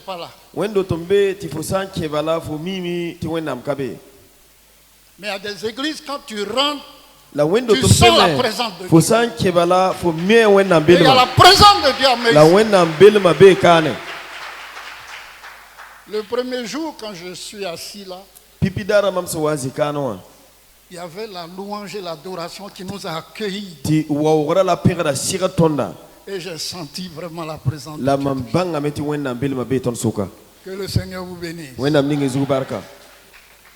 pas là. When do tombe ti fosan kevala fo mimi ti wennam kabe. Mais il y a des églises, quand tu rentres, La window tu to sens la présence de Dieu. fosan kevala fo mie wennam Et il y a belma. la présence de Dieu à mes La yeux. wennam belma be kane. Le premier jour, quand je suis assis là, Pipi dara mam so wazi kano. il y avait la louange et l'adoration qui nous a accueillis. Ti wawra la pera sira tonda. Et j'ai senti vraiment la présence de La Dieu. mambanga meti wennam belma be ton soka. Que le Seigneur vous bénisse. Wennam ningi zubarka.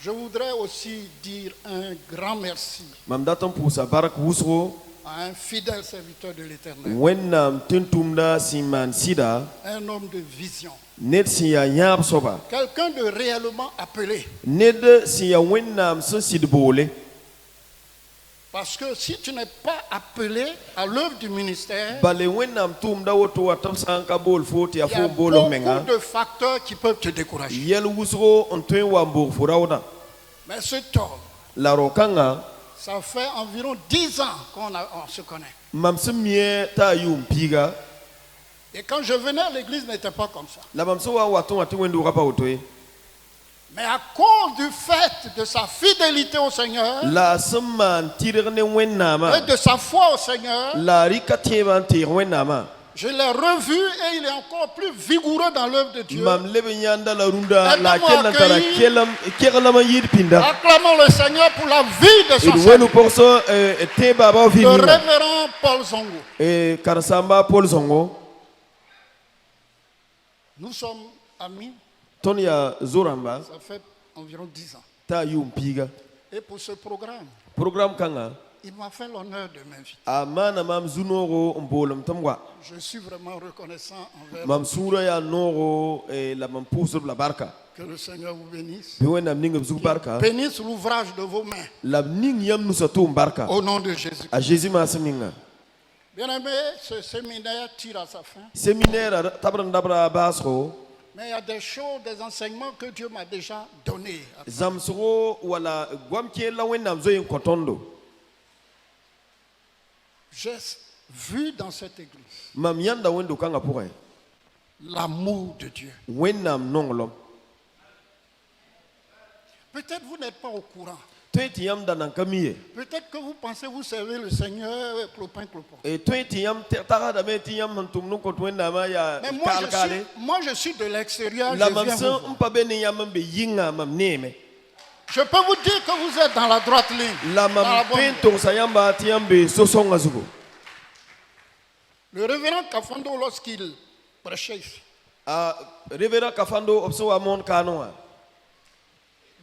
Je voudrais aussi dire un grand merci Mam datam pour sa barak wusro. à un fidèle serviteur de l'Éternel, Wennam tintumda siman sida. un homme de vision, Net si ya nyab soba. quelqu'un de réellement appelé. Ned si ya wennam so sidbole. Parce que si tu n'es pas appelé à l'œuvre du ministère, Bale wennam tumda woto watam sanka bol foti il ya y a fo bolo beaucoup menga. de facteurs qui peuvent te décourager. Yel wusro ontwen wambur furawda. Mais cet homme, La rokanga ça fait environ 10 ans on se connaît. mamse mie ta yum piga. Et quand je venais, l'église n'était pas comme ça. La mamse wa waton wati wendu rapa otoe. Mais à cause du fait de sa fidélité au Seigneur La seman tirne wennama. et de sa foi au Seigneur, La rikatievan tir wennama. je l'ai revu et il est encore plus vigoureux dans l'œuvre de Dieu. Mam lebe nyanda la runda la Aide-moi kelan tara accueillir. kelam yir pinda. Acclamons le Seigneur pour la vie de son Il Seigneur, wenu porso te baba le vinina. révérend Paul Zongo. Karsamba Paul Zongo. Nous sommes amis, Tonya Zoramba. ça fait environ 10 ans. Ta yum piga. Et pour ce programme, Programme kanga. il m'a fait l'honneur de m'inviter. Amana mam zunoro mbolam tamwa. Je suis vraiment reconnaissant envers Mam sura ya noro la mam pousse la barka. que le Seigneur vous bénisse. Biwena ning zu barka. Bénisse l'ouvrage de vos mains. La ning yam nusatum barka. Au nom de Jésus. A Jésus maseminga. Bien-aimé, ce séminaire tire à sa fin. Séminaire tabran dabra basro. Mais il y a des choses, des enseignements que Dieu m'a déjà donnés. Zamsro wala gwamke la wenam zoyin kotondo. J'ai vu dans cette église Mam yanda wendo kanga pour l'amour de Dieu. Wenam nongolom. Peut-être vous n'êtes pas au courant. Twenti yam danan kamiye. Peut-être que vous pensez vous servez le Seigneur clopin clopin. Et twenti yam tara da meti yam hantum non kot wenama ya Mais kal moi je suis de l'extérieur. La Je viens mamsan vous voir. mpabene yam be yinga mam neme. Je peux vous dire que vous êtes dans la droite ligne. La Dans la mam bonne pento sayamba tiambe sosonga zugo. Le révérend Kafando, lorsqu'il prêchait ici, Révérend Kafando obso amon kanoa.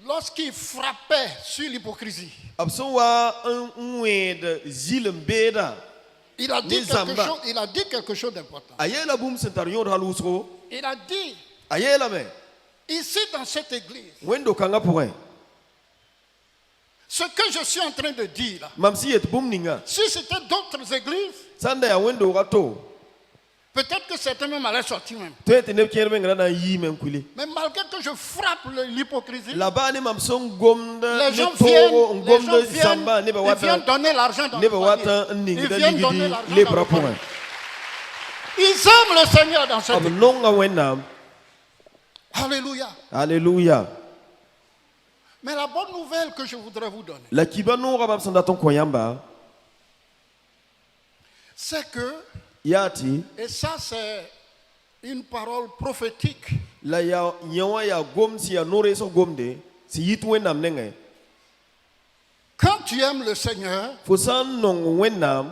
lorsqu'il frappait sur l'hypocrisie, Obso wa un wed zilem beda. il a dit quelque chose d'important. Ayela boum sentarion halusro. Il a dit, Ayela me. ici dans cette église, Wendo kanga pour ce que je suis en train de dire là, Mamsi et boum ninga. si c'était d'autres églises, Sanda ya wendo rato. peut-être que certains même allaient sortir même. Twente ne kierbe ngrana yi men kuli. Mais malgré que je frappe l'hypocrisie, Là-bas ne mamson gomda les gens ne viennent, toro gomda ils samba ne ba wata. viennent donner l'argent dans Ne le ba panier. wata Ils ninga viennent donner nigidi l'argent le dans le bra pour panier. Ils aiment le Seigneur dans cette Am église. nonga wenam. Alléluia. Alléluia. Mais la bonne nouvelle que je voudrais vous donner, La kibano rabam sandaton koyamba. c'est que, Yati. et ça c'est une parole prophétique, La ya nyawa ya gom si ya nore so gomde. Si yitu wenam nenge. quand tu aimes le Seigneur, Fosan nong wenam.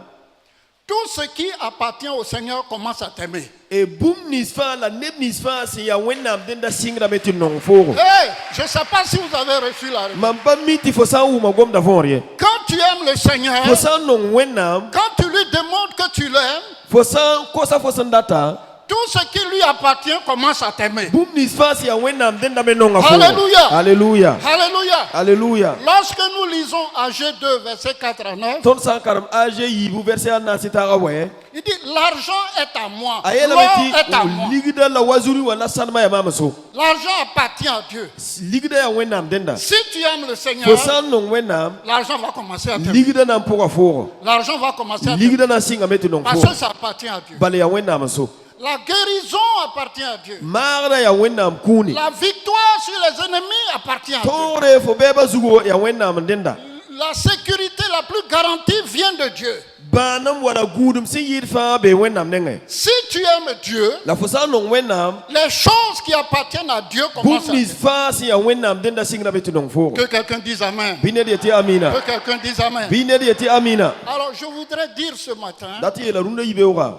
tout ce qui appartient au Seigneur commence à t'aimer. E boum nisfa la neb nisfa si ya wenam denda singra meti nong foro. Hey, je ne sais pas si vous avez reçu la réponse. Mamba miti fosan ou ma gom d'avorie. Quand tu aimes le Seigneur, Fosan nong wenam. quand tu lui demandes que tu l'aimes, Fosan kosa fosan data. tout ce qui lui appartient commence à t'aimer. Boum nisfa si ya wenam denda me nonga foro. Alléluia. Alléluia. Alléluia. Alléluia. Lorsque nous lisons AG 2, verset 4 à 9, Ton sankaram age yibu verset anna sitara we. il dit l'argent est à moi, Ayela l'or meti est à moi. ligida la wazuri wala sanma ya mama so. L'argent appartient à Dieu. Ligida ya wenam denda. Si tu aimes le Seigneur, Fosan nong wenam. l'argent va commencer à t'aimer. Ligida na mpoka foro. L'argent va commencer à t'aimer. Ligida na singa meti nong Parce foro. que ça appartient à Dieu. Bale ya wenam so. La guérison appartient à Dieu. maagda ya wẽnnaam kũune La victoire sur les ennemis appartient à Dieu. tõogre fo bɛɛba zugo ya wẽnnaam n dẽnda La sécurité la plus garantie vient de Dieu. bãanam wala gũudum sẽn yɩɩd fãa bee wẽnnaam nengẽ Si tu aimes Dieu, la fo sã n nong wẽnnaam les choses qui appartiennent à Dieu commencent bũmb à nins t'aimer. fãa sẽn ya wẽnnaam dẽnda sɩngrã be tɩ nong foogo Que quelqu'un dise Amen. bɩ ned yetɩ amina Que quelqu'un dise Amen. bɩ ned yetɩ amina Alors je voudrais dire ce matin dat yeela rũndã yibeooga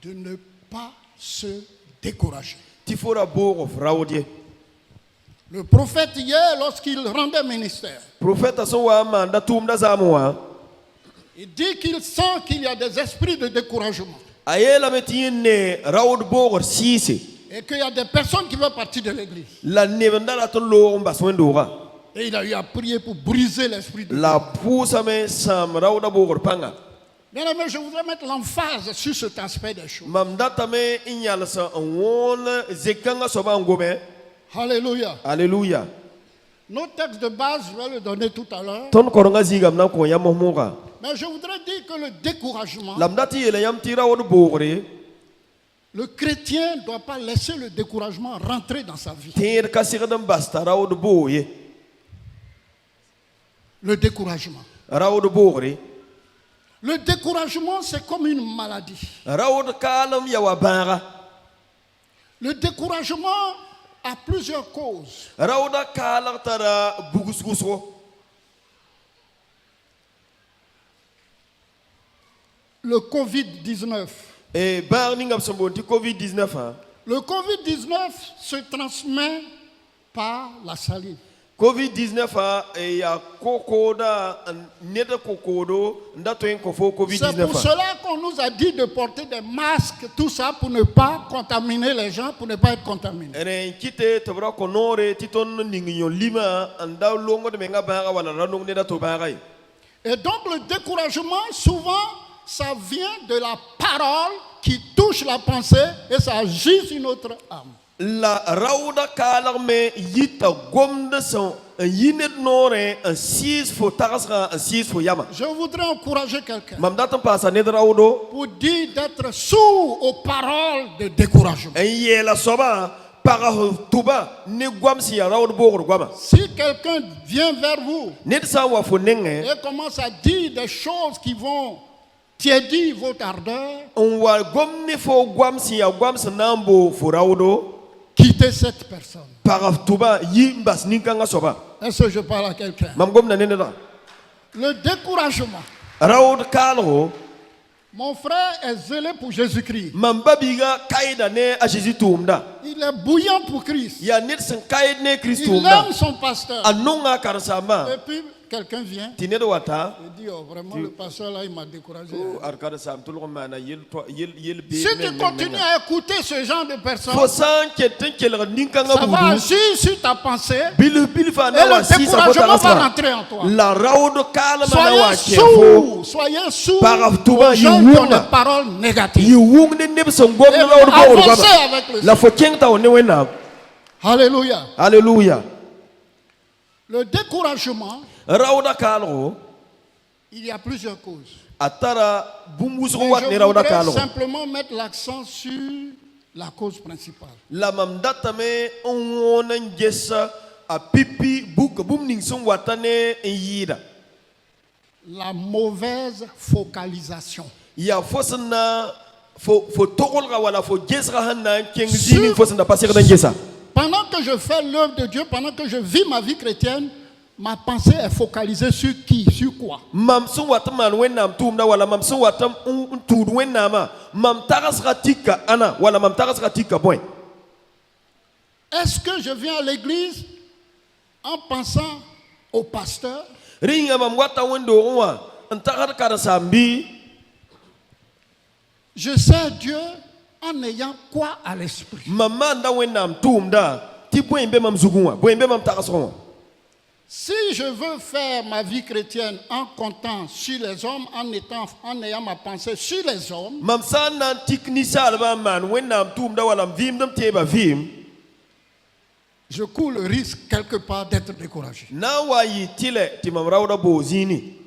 de ne pas se décourager. tɩ fo ra boogo f raood ye Le prophète hier, lorsqu'il rendait ministère, profɛta sẽn wa n maanda tʋʋmda zaame wã il dit qu'il sent qu'il y a des esprits de découragement a yeelame tɩ yẽ ne raood boogr sɩɩse et qu'il y a des personnes qui veulent partir de l'église. la neb n da rat n loog n bas wẽn-dooga Et il a eu à prier pour briser l'esprit de la pʋʋsame sãam raooda boogr pãnga Bien-aimé, je voudrais mettre l'emphase sur cet aspect des choses. mam datame n yãls n wõon zek-kãngã soaba n gome Alléluia. alleluya Nos textes de base, je vais le donner tout à l'heure. tõnd korengã zĩigame na n kõ yãmb moogã Mais je voudrais dire que le découragement, la m dat n yeela yãmb tɩ raood boogre le chrétien ne doit pas laisser le découragement rentrer dans sa vie. tẽed ka segd n bas t'a raood boo ye Le découragement. raood boogre Le découragement, c'est comme une maladie. raood kaalem ya wa bãaga Le découragement a plusieurs causes. raooda kaalg tara bugus-gʋsgo Le Covid-19. bãag ninga b sẽn boond tɩ covid-19 Le Covid-19 se transmet par la salive. covid-19 yaa kokooda ned kokoodo n da tõe n kõ fo C'est pour covid-19 cela qu'on nous a dit de porter des masques, tout ça, pour ne pas contaminer les gens, pour ne pas être contaminé. rẽ n kɩte tɩ b ra kõ noore tɩ tõnd ning yõ lima n da longd menga bãaga wala ra long neda to bãaga ye Et donc le découragement, souvent, ça vient de la parole qui touche la pensée et ça agit sur notre âme. la raooda kaalg me yita gomd sẽn n yi ned noorẽ n sɩɩs fo tagsgã n sɩɩs fo yama Je voudrais encourager quelqu'un mam dat n paasa ned raoodo pour dire d'être sourd aux paroles de découragement. n yeela soaba pag tʋba ne goam sẽn yaa raood boogr goama Si quelqu'un vient vers vous ned sã n wa fo nengẽ et commence à dire des choses qui vont tiédir votre ardeur, n wa gom ne fo goam sẽn yaa goam sẽn na n boo fo raoodo quittez cette personne. pag tʋba yi n bas nin-kãngã soaba Est-ce que je parle à quelqu'un? mam gomda ne neda Le découragement. raood kaalgo Mon frère est zélé pour Jésus-Christ. mam babiiga kaɩda ne a zeezi tʋʋmda Il est bouillant pour Christ. yaa ned sẽn kaɩd ne kirist Il tʋʋmda aime son pasteur. a nonga a karen-sãambã Et puis, quelqu'un vient tɩ ned wa ta et dit, oh, vraiment, le pasteur là, il m'a découragé. ad karen-sãam tʋlg n maana yel Si tu continues à écouter ce genre de personnes, fo sã n ket n kelg nin-kãngã ça va buudu agir sur ta pensée bil fãa et na wa le sɩɩsa fo découragement va tagsgã rentrer en toi. la raood kaalmã na wa Soyez kẽ fo sourds, soyez sourds Par tuba, aux gens you qui ont won't. des paroles yɩ négatives. wʋng ne neb sẽn gom Et ne raood boogr avancez goama avec le la Seigneur. fo kẽng t'a wa ne wẽnnaam Alléluia. alleluya Le découragement, raooda kaalgo il y a plusieurs causes. a tara bũmb wʋsg Mais wat ne je raooda voudrais kaalgo simplement mettre l'accent sur la cause principale. la mam datame n wõon n ges a pipi buk bũmb ning sẽn wata ne n yɩɩda La mauvaise focalisation. yaa fo sẽn na fo toglga wala fo gesga sẽn na n kẽng zĩig ning fo sẽn da pa segd n gesa Pendant que je fais l'œuvre de Dieu, pendant que je vis ma vie chrétienne, ma pensée est focalisée sur qui? Sur quoi? mam sẽn wat n maan wẽnnaam tʋʋmda wala mam sẽn wat n tʋʋd wẽnnaamã mam tagsga tika ãna wala mam tagsga tika bõe Est-ce que je viens à l'église en pensant au pasteur? rĩnga mam wata wẽn-doogẽ wã n tagd karen-saam bɩ Je sers Dieu en ayant quoi à l'esprit? mam maanda wẽnnaam tʋʋmda tɩ bõe n be mam zugẽ wã bõe n be mam tagsgẽ wã Si je veux faire ma vie chrétienne en comptant sur les hommes, en ayant ma pensée sur les hommes, mam sã n na n tik ninsaalbã n maan wẽnnaam tʋʋmda wala m vɩɩmd m teeba vɩɩm je cours le risque quelque part d'être découragé. na n wa yɩ tɩlɛ tɩ mam raooda boo zĩini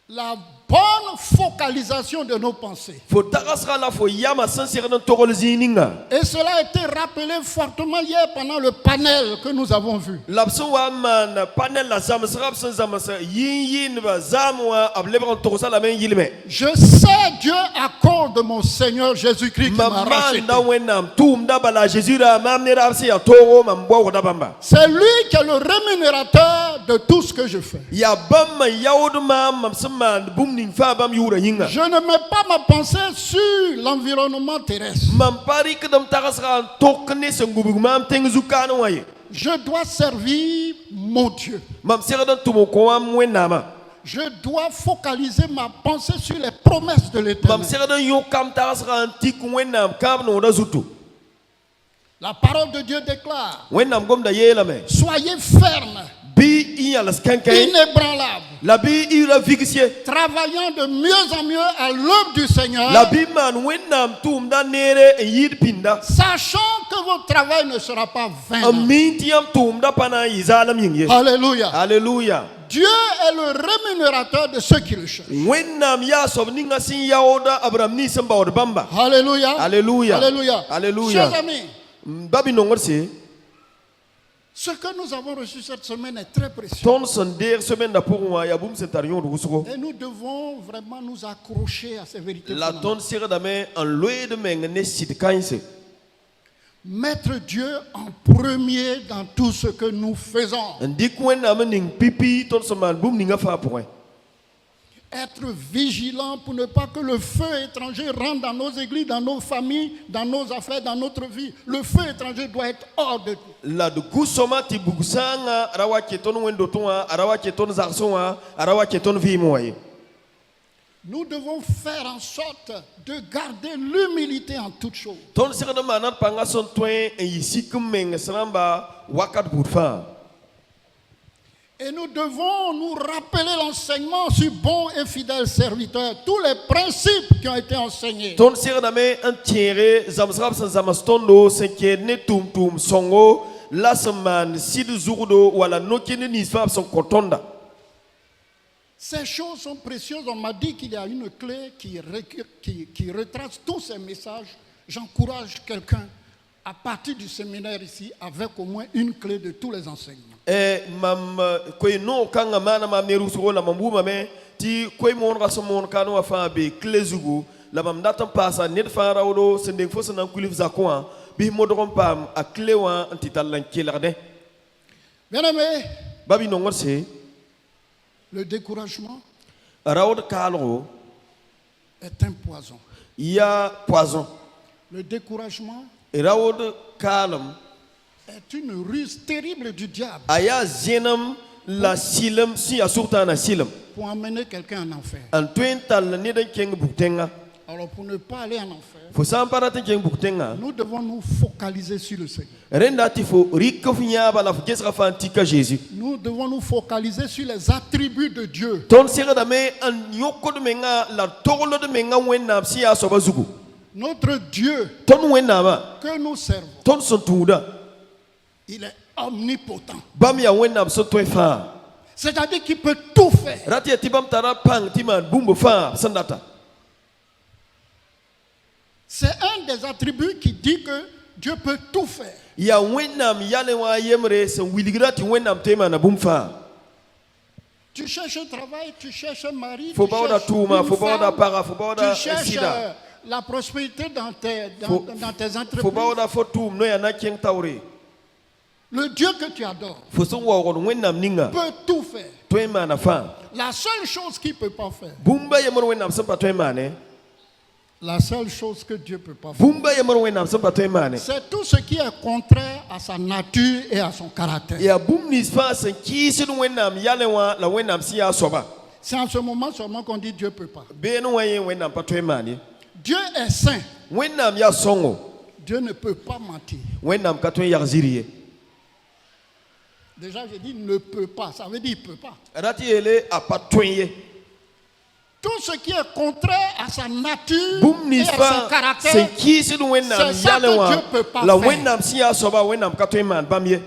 La bonne focalisation de nos pensées. Fo tagasra la fo yama sincère dans togol zininga. Et cela a été rappelé fortement hier pendant le panel que nous avons vu. Lapso wa man panel la zam srab san zam sa yin ba zamwa ablebran togosa la men yilme. Je sais Dieu accorde mon Seigneur Jésus-Christ qui m'a racheté. Da wenam tum da bala Jésus ra mamnera si ya togo mambo da bamba. C'est lui qui est le rémunérateur de tout ce que je fais. Ya bam yaudma mamsman bum ning fa bam yura yinga. Je ne mets pas ma pensée sur l'environnement terrestre. Mam pari kedam tagasra tokne sengubu mam tengzukano waye. Je dois servir mon Dieu. Mam seradan tumo ko am wenama. Je dois focaliser ma pensée sur les promesses de l'Éternel. Mam seradan yokam tagasra antik wenam kam no da zutu. La parole de Dieu déclare: Wenam gom da yela me. soyez fermes, Bi iyalas kankai. inébranlables, La bi ira vigisie. travaillant de mieux en mieux à l'œuvre du Seigneur, La bi man wenam tum da nere yid pinda. sachant que votre travail ne sera pas vain. Amintiam tum da pana izalam yingie. Alléluia. Alléluia. Dieu est le rémunérateur de ceux qui le cherchent. Wenam ya sobninga sin yaoda Abraham ni samba od bamba. Alléluia. Alléluia. Alléluia. Alléluia. Chers amis, Babi nongorse. ce que nous avons reçu cette semaine est très précieux. Ton son der semaine da pour moi ya boum setarion de gusoko. Et nous devons vraiment nous accrocher à ces vérités La ton fondamentales. sira da me en loe de meng ne sit kainse. Mettre Dieu en premier dans tout ce que nous faisons. Ndik wenam ning pipi ton son man boum ninga fa point. Être vigilant pour ne pas que le feu étranger rentre dans nos églises, dans nos familles, dans nos affaires, dans notre vie. Le feu étranger doit être hors de nous. La de gusoma ti bugusanga arawa keton wendo toa arawa keton zarsoa arawa keton vi moye. Nous devons faire en sorte de garder l'humilité en toutes choses. Ton sira de manat panga son toin en yisikum meng sramba wakat boutfa. Et nous devons nous rappeler l'enseignement sur bon et fidèle serviteur, tous les principes qui ont été enseignés. Ton sira da me en tiere zamsrab san zamastondo senke ne tum tum songo la seman sid zurdo wala nokene nisfab son kotonda. Ces choses sont précieuses. On m'a dit qu'il y a une clé qui retrace tous ces messages. J'encourage quelqu'un à partir du séminaire ici avec au moins une clé de tous les enseignements. Mam koy no kanga mana mam ne rusugo la mambu mame ti koy mon raso mon kanu afa be klezugo la mam datam pasa net fa rawdo sende fo sanan kulif zakwa bi modron pam a klewa antital lan kelarde. Bien aimé, Babi no ngorse le découragement rawd kalro est un poison. ya poison. Le découragement Rawd kalam est une ruse terrible du diable aya zenam la silam si asurta na silam pour emmener quelqu'un en enfer. antuental ne den keng buktenga Alors pour ne pas aller en enfer, fo samparate keng buktenga nous devons nous focaliser sur le Seigneur. renda tifo rikofinya bala fgesra fantika Jésus. Nous devons nous focaliser sur les attributs de Dieu. Ton sera da me an yoko de menga la tolo de menga wenna si ya soba zugu. Notre Dieu Ton wenna ba que nous servons, ton son tuda il est omnipotent. bam ya wenna so to fa. C'est-à-dire qu'il peut tout faire. Rati tibam tara pang timan bumbo fa sandata. C'est un des attributs qui dit que Dieu peut tout faire. Ya wenna yale wa yemre se wiligrati wenna tema na bumfa. Tu cherches un travail, tu cherches un mari, Faut tu pas da cherches tuma, une faut pas da femme, para, faut pas da tu cherches sida. la prospérité dans tes Faut entreprises. pas da fotum no ya na ken tawre. Le Dieu que tu adores Faut so wa gon wenna ninga. peut tout faire. Toi na fa. La seule chose qu'il ne peut pas faire, Bumba yemro wenna sampa toi mane. la seule chose que Dieu ne peut pas faire, Bumba yemro wenna sampa toi mane. c'est tout ce qui est contraire à sa nature et à son caractère. Ya bum nis fa sen kisi no wenam yale wa la wenam si ya soba. C'est en ce moment seulement qu'on dit Dieu ne peut pas. Be no waye wenam pa toi mane. Dieu est saint. Wenam ya songo. Dieu ne peut pas mentir. Wenam ka toi yarziriye. Déjà, j'ai dit ne peut pas. Ça veut dire il ne peut pas. Rati ele a pa toye. Tout ce qui est contraire à sa nature Bum et nis à son fa sen caractère, kisi no wenam c'est ça yale que wa Dieu peut pas la faire. wenam si ya soba wenam ka toi man bamye.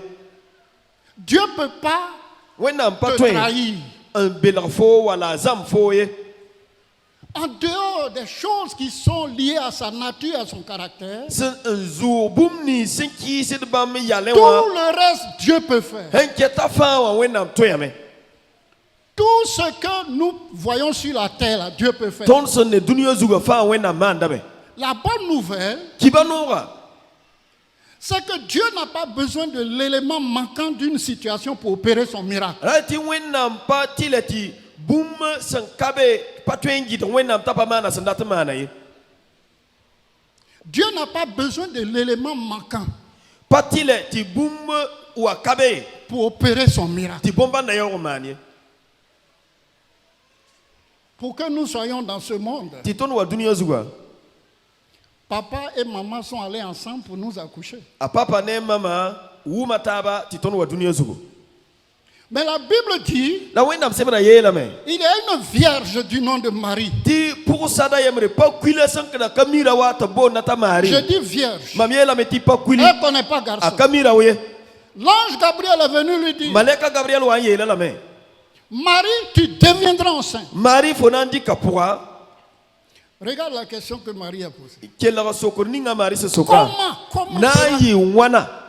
Dieu ne peut pas Wenam pa te toi trahir. un belarfo wala zam foye. En dehors des choses qui sont liées à sa nature, à son caractère, tout le le reste, Dieu peut faire. Tout ce que nous voyons sur la terre, là, Dieu peut faire. La bonne nouvelle, c'est que Dieu n'a pas besoin de l'élément manquant d'une situation pour opérer son miracle. Dieu n'a pas besoin de l'élément manquant pour opérer son miracle. Pour que nous soyons dans ce monde, papa et maman sont allés ensemble pour nous accoucher. Mais la Bible dit, il y a une vierge du nom de Marie. Je dis vierge. Elle ne connaît pas garçon. L'ange Gabriel est venu lui dire, Marie, tu deviendras enceinte. Regarde la question que Marie a posée.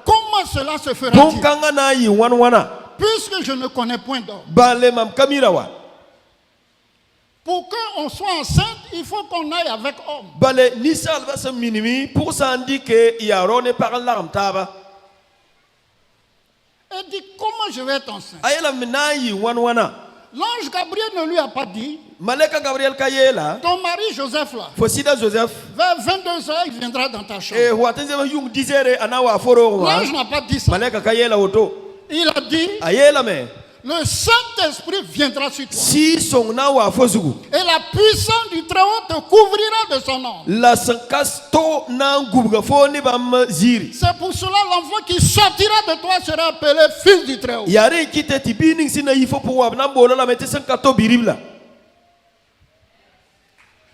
Comment cela se fera-t-il? Puisque je ne connais point d'homme. Pour qu'on soit enceinte, il faut qu'on aille avec homme. Elle dit, comment je vais être enceinte? L'ange Gabriel ne lui a pas dit, ton mari Joseph là, vers 22h, il viendra dans ta chambre. L'ange n'a pas dit ça. Il a dit, le Saint-Esprit viendra sur toi. Et la puissance du Très-Haut te couvrira de son nom. C'est pour cela l'enfant qui sortira de toi sera appelé fils du Très-Haut.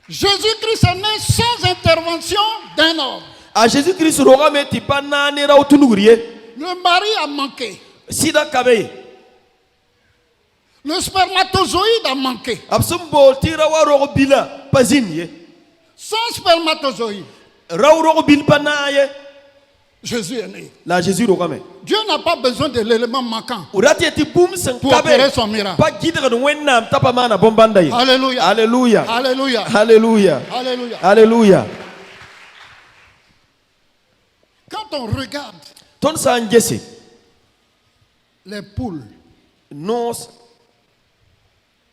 Jésus-Christ est né sans intervention d'un homme. Le mari a manqué. Le spermatozoïde a manqué. Sans spermatozoïde, Jésus est né. Dieu n'a pas besoin de l'élément manquant pour opérer son miracle. Alléluia. Alléluia. Alléluia. Alléluia. Alléluia. Alléluia. Quand on regarde les poules,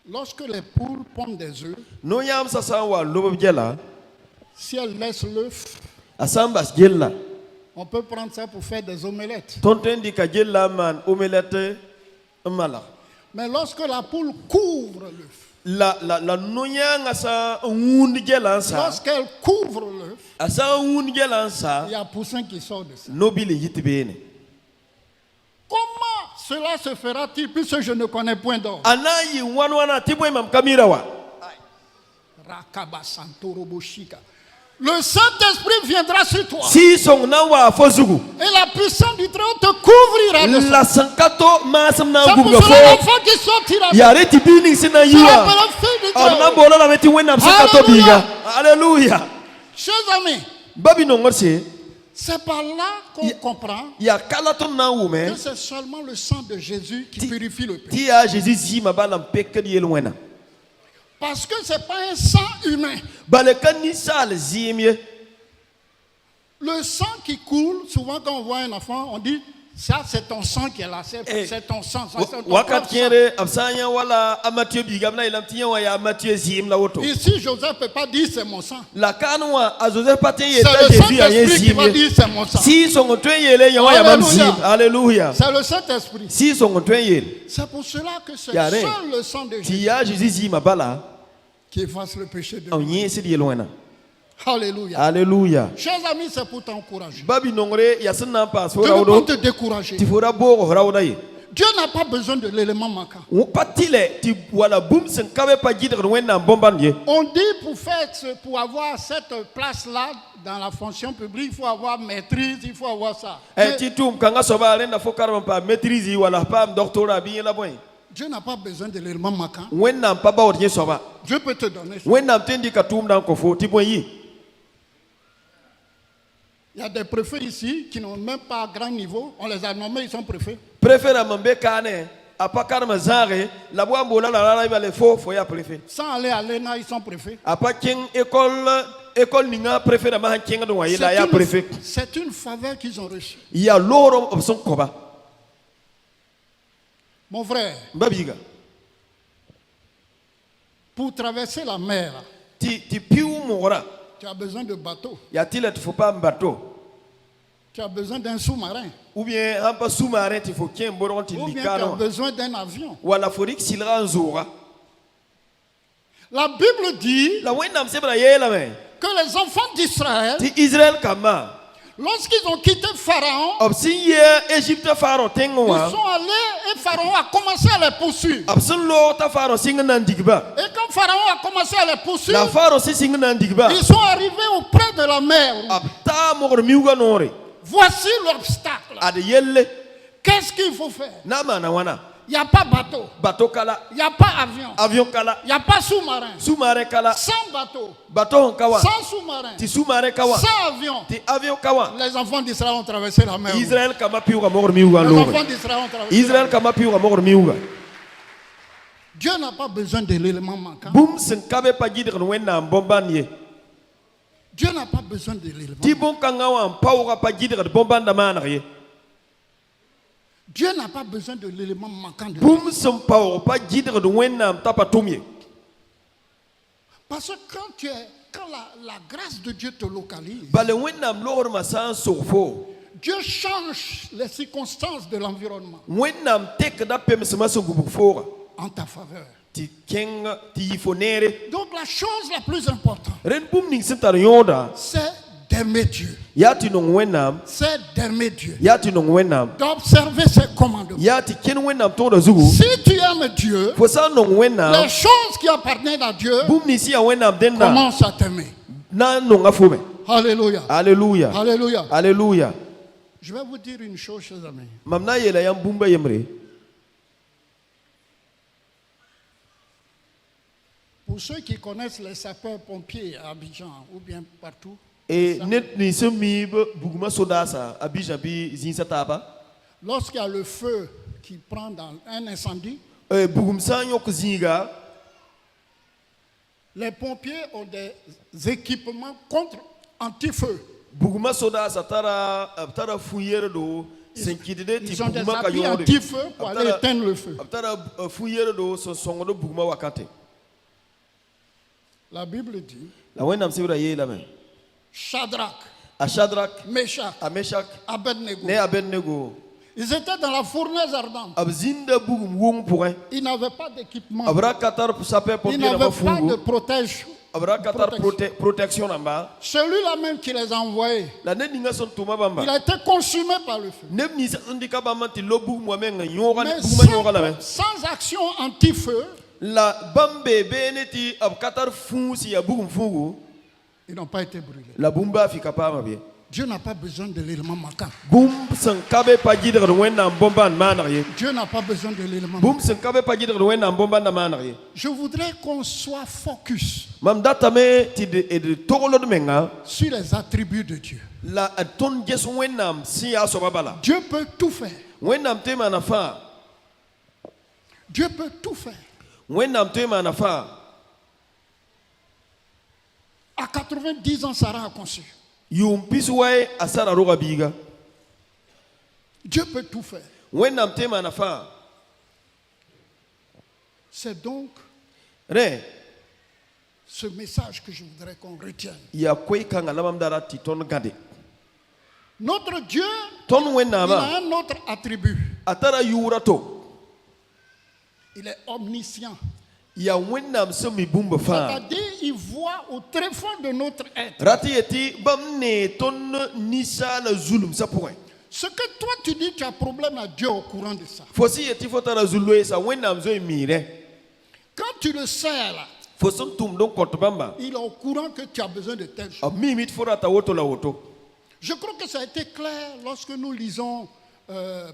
lorsque les poules pondent des œufs, si elles laissent l'œuf, on peut prendre ça pour faire des omelettes. Mais lorsque la poule couvre l'œuf, lorsqu'elle couvre l'œuf, il y a un poussin qui sort de ça. Comment cela se fera-t-il puisque je ne connais point d'homme? Le Saint-Esprit viendra sur toi. Et la puissance du Très-Haut te couvrira de ça. C'est pour cela l'enfant qui sortira sera appelé fils du Très-Haut. Alléluia. Chers amis, c'est par là qu'on comprend que c'est seulement le sang de Jésus qui purifie le péché. Parce que ce n'est pas un sang humain. Le sang qui coule, souvent quand on voit un enfant, on dit, ça c'est ton sang qui est là, c'est ton sang. Ici, Joseph ne peut pas dire c'est mon sang. C'est le Saint-Esprit qui va dire c'est mon sang. Alléluia. C'est le Saint-Esprit. C'est pour cela que c'est seul le sang de Jésus qui efface le péché de nous. Alléluia. Alléluia. Chers amis, c'est pour t'encourager. Je ne veux pas te décourager. Dieu n'a pas besoin de l'élément manquant. On dit pour avoir cette place-là dans la fonction publique, il faut avoir maîtrise, il faut Dieu n'a pas besoin de l'élément manquant. wẽnnaam pa baood yẽ soaba Dieu peut te donner ça. wẽnnaam tõe n dɩka tʋʋmdã n kõ fo tɩ bõe yɩ Il y a des préfets ici qui n'ont même pas grand niveau. On les a nommés, ils sont préfets. préfet rãmb n be kaane a pa karema zãage la b wa n boola la rara bale fo yaa préfet Sans aller à l'ENA, ils sont préfets. a pa kẽng école ninga préfet rãmbã sẽn kẽngd n wa yɩla a yaa préfet C'est une faveur qu'ils ont reçue. yaa loogr b sẽn kõba Mon frère, n ba biiga pour traverser la mer, tɩ piu mogra tu as besoin de bateau. yaa tɩ la tɩ fo paam bato Tu as besoin d'un sous-marin. ou bien sãn pa sous-marin tɩ fo kẽ n bodg tɩ Ou bien tu as likaanã besoin d'un avion. wala fo rɩk silga n zooga La Bible dit la wẽnnaam sebra yeelame que les enfants d'Israël, tɩ israɛl kambã lorsqu'ils ont quitté Pharaon, b sẽn yɩ égypte pharaon tẽngẽ ils wã sont allés et Pharaon a commencé à les poursuivre. b sẽn loog t'a pharaon sɩng n na n digba Et quand Pharaon a commencé à les la poursuivre, pharaon sẽn sɩng n na n digba ils sont arrivés auprès de la mer. b taa mogr miuugã noore Voici l'obstacle. ad yelle Qu'est-ce qu'il faut faire? na n maana wãna Il n'y a pas bateau, bato kala il n'y a pas avion, avion kala il n'y a pas sous-marin. sous-marin kala Sans bateau, bato sẽn ka wa sans sous-marin, tɩ sous-marin ka wa sans avion. tɩ avion ka wa Les enfants d'Israël ont traversé la mer. israɛl kambã piuugã mogr miuugã Les loogre enfants d'Israël ont traversé. israɛl kambã piuugã mogr miuugã Dieu n'a pas besoin de l'élément manquant. bũmb sẽn ka be pa gɩdgd wẽnnaam bõn-bãnd ye Dieu n'a pas besoin de l'élément. tɩ bõn-kãngã wã n paooga pa gɩdgd bõn-bãndã maaneg ye Dieu n'a pas besoin de l'élément manquant de Dieu. bũmb sẽn paoog pa gɩdgd wẽnnaam t'a pa tʋm ye Parce que quand la grâce de Dieu te localise, bale wẽnnaam logdmã sã n sog fo Dieu change les circonstances de l'environnement wẽnnaam tekda pemsmã sẽn gubg fooga en ta faveur. tɩ kẽng tɩ yɩ fo neere Donc la chose la plus importante, rẽnd bũmb ning sẽn tar yõoda c'est d'aimer Dieu. yaa tɩ nong wẽnnaam C'est d'aimer Dieu. yaa tɩ nong wẽnnaam D'observer ses commandements. yaa tɩ kẽnd wẽnnaam tʋgda zugu Si tu aimes Dieu, fo sã n nong wẽnnaam les choses qui appartiennent à Dieu bũmb nins yaa wẽnnaam dẽnda commencent à t'aimer. na n nonga fo me Alléluia. alleluya Alléluia. alleluya Je vais vous dire une chose, chers amis. mam na n yeela yãmb bũmba yembre Pour ceux qui connaissent les sapeurs-pompiers à Abidjan ou bien partout, ned nins sẽn mi bugmã sodaasa a biisã bɩ zĩisã taaba lorsqu'il y a le feu qui prend dans un incendie, bugum sã n yõk zĩiga les pompiers ont des équipements contre anti-feu. bugmã sodaasa b tara fu-yerdo sẽn kɩdde tɩ Ils ont des bugmã ka habits yõode anti-feu pour aller éteindre le feu. b tara fu-yerdo sẽn sõngd bugmã wakate La Bible dit, la wẽnnaam sɩbra yeelame Shadrach, a shadrak Meshach, a meshak Abednego, ne a abednego ils étaient dans la fournaise ardente. b zĩnda bugum wʋng pʋgẽ Ils n'avaient pas d'équipement. b ra ka tar sapɛ Ils pompier n'avaient rãmbã pas de fungu protège. b ra ka tar protection rãmba Celui-là même qui les a envoyés, la ned ninga sẽn tʋma il bãmba a été consumé par le feu. neb nins sẽn dɩka bãmbã tɩ lo bugum wã meng n yõoga Mais bugmã yõoga lame sans action anti-feu, la bãmb bee beene tɩ b ka tar fũu sẽn yaa bugum fungu ils n'ont pas été brûlés. la bũmb baa fɩ ka paama bɩ Dieu n'a pas besoin de l'élément manquant. bũmb sẽn ka be pa gɩdgd wẽnnaam bõn-bãnd maaneg ye Dieu n'a pas besoin de l'élément bũmb manquant. sẽn ka be pa gɩdgd wẽnnaam bõn-bãndã maaneg ye Je voudrais qu'on soit focus mam datame tɩ d togld menga sur les attributs de Dieu. la d tõnd ges wẽnnaam sẽn yaa soaba bala Dieu peut tout faire. wẽnnaam tõe maana fãa Dieu peut tout faire. wẽnnaam tõe maana fãa À 90 ans, Sarah a conçu. yʋʋm pis wɛ a sara roga biiga Dieu peut tout faire. wẽnnaam tõe maana fãa C'est donc rẽ ce message que je voudrais qu'on retienne. yaa koe-kãngã la mam da ra tɩ tõnd gãde Notre Dieu, tõnd il wẽnnaamã a un autre attribut. a tara yʋʋra to Il est omniscient. yaa wẽnnaam sẽn mi bũmb fãa C'est-à-dire, il voit au tréfonds de notre être. ra tɩ ye tɩ bãmb nee tõnd ninsaala zulumsã pʋgẽ Ce que toi tu dis, tu as problème à Dieu au courant de ça. fo sẽn ye tɩ fo tara zu-loeesa wẽnnaam zoe miirẽ Quand tu le sais là, fo sẽn tʋmd n kõt bãmba il est au courant que tu as besoin de telle chose. b miime tɩ fo rata woto la woto Je crois que ça a été clair lorsque nous lisons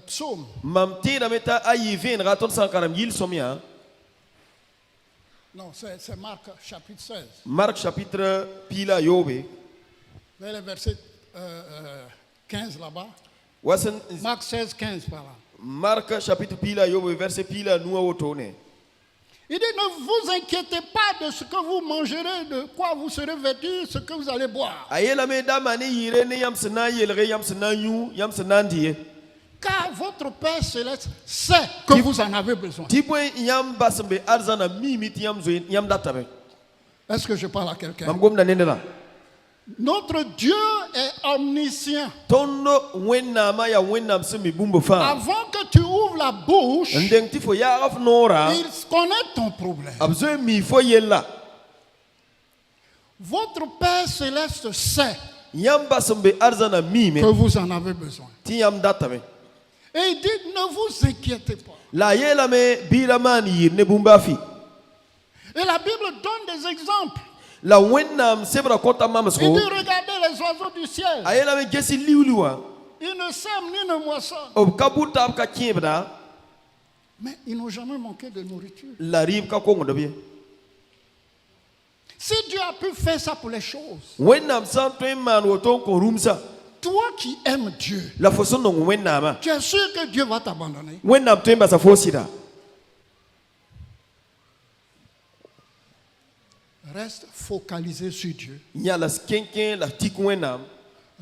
psaume. Mam tira meta ayi vin raton sankaram yil somia. Non, c'est Marc chapitre 16. Marc chapitre pila yobe. Vers le verset 15 là-bas. Wasen Marc 16, 15 par là. Marc chapitre pila yobe verset pila nuwa otone. Il dit, ne vous inquiétez pas de ce que vous mangerez, de quoi vous serez vêtus, ce que vous allez boire. Ayela me damane yire ne yam sena yelre yam sena yu yam sena ndiye. Car votre Père Céleste sait que vous en avez besoin. Tipoy yam basembe arzana mimit yam zoin yam databe. Est-ce que je parle à quelqu'un? Mam gom na nendela. Notre Dieu est omniscient. Tondo wenna ma ya wenna msemi bumbo fa. Avant que tu ouvres la bouche, Ndeng tifo ya af nora. il connaît ton problème. Abzo mi fo yella. Votre Père Céleste sait Yam basembe arzana mime. que vous en avez besoin. Ti yam databe. Et il dit, ne vous inquiétez pas. La yela me biraman yir ne bumba fi. Et la Bible donne des exemples. La wenna sebra kota Il mamsko. dit, regardez les oiseaux du ciel. Ayela me gesi liwliwa. Ils ne sèment ni ne moissonnent. Ob kabuta ab ka kiebda. Mais ils n'ont jamais manqué de nourriture. La rib ka kongo dobie. Si Dieu a pu faire ça pour les choses, Wenna santo man woton ko rumsa. toi qui aimes Dieu, La foson no wenna ma. tu es sûr que Dieu va t'abandonner. Wenna temba sa fosida. Reste focalisé sur Dieu. Nyala skenken la tikwenam.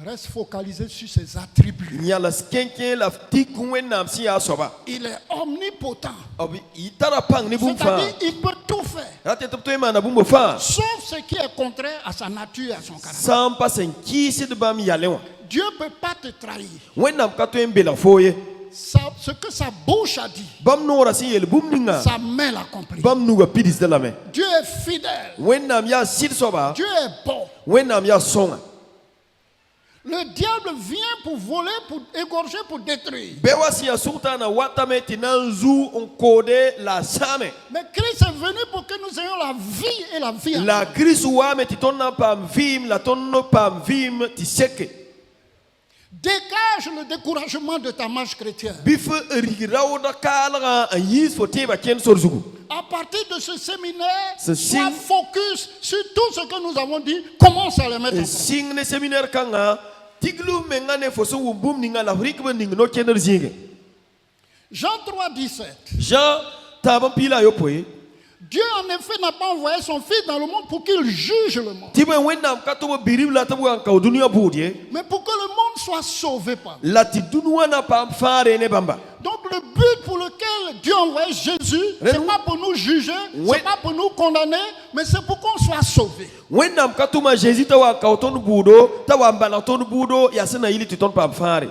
Reste focalisé sur ses attributs. Nyala skenken la tikwenam si asoba. Il est omnipotent. Obi itara pang ni bumfa. C'est-à-dire qu'il peut tout faire. Rate top to na bumbo fa. Sauf ce qui est contraire à sa nature et à son caractère. Sans passen kisi de bam yalewa. Dieu ne peut pas te trahir. Wenna ka to embela foye. Ce que sa bouche a dit, Bam nora si yel bumninga. sa main l'accomplit. Bam nuga pidis de la main. Dieu est fidèle. Wenna ya sid soba. Dieu est bon. Wenna ya songa. Le diable vient pour voler, pour égorger, pour détruire. Bewa si ya sultana watame tinanzu on kode la same. Mais Christ est venu pour que nous ayons la vie et la vie. La Christ wame titonna pam vim la tonno pam vim tiseke. Dégage le découragement de ta marche chrétienne. Bif rigiraoda kalra an yis fote ba ken sorzugu. À partir de ce séminaire, Ce sois signe- focus sur tout ce que nous avons dit. Commence à le mettre en place. Sing ne séminaire kanga tiglu mengane foso wumbum ninga la rikba ning no kener zinge. Jean 3, 17. Jean tabam pila yo poe. Dieu en effet n'a pas envoyé son Fils dans le monde pour qu'il juge le monde, Tibe wennam katobo birim la tabu an kaw dunia budie. mais pour que le monde soit sauvé par lui. La ti dunwa na pam fare ne bamba. Donc le but pour lequel Dieu a envoyé Jésus, c'est pas pour nous juger, Ouais. c'est pas pour nous condamner, mais c'est pour qu'on soit sauvé. Wennam katuma Jésus tawa kaw ton budo tawa mbala ton budo yasena ili ti ton pam fare.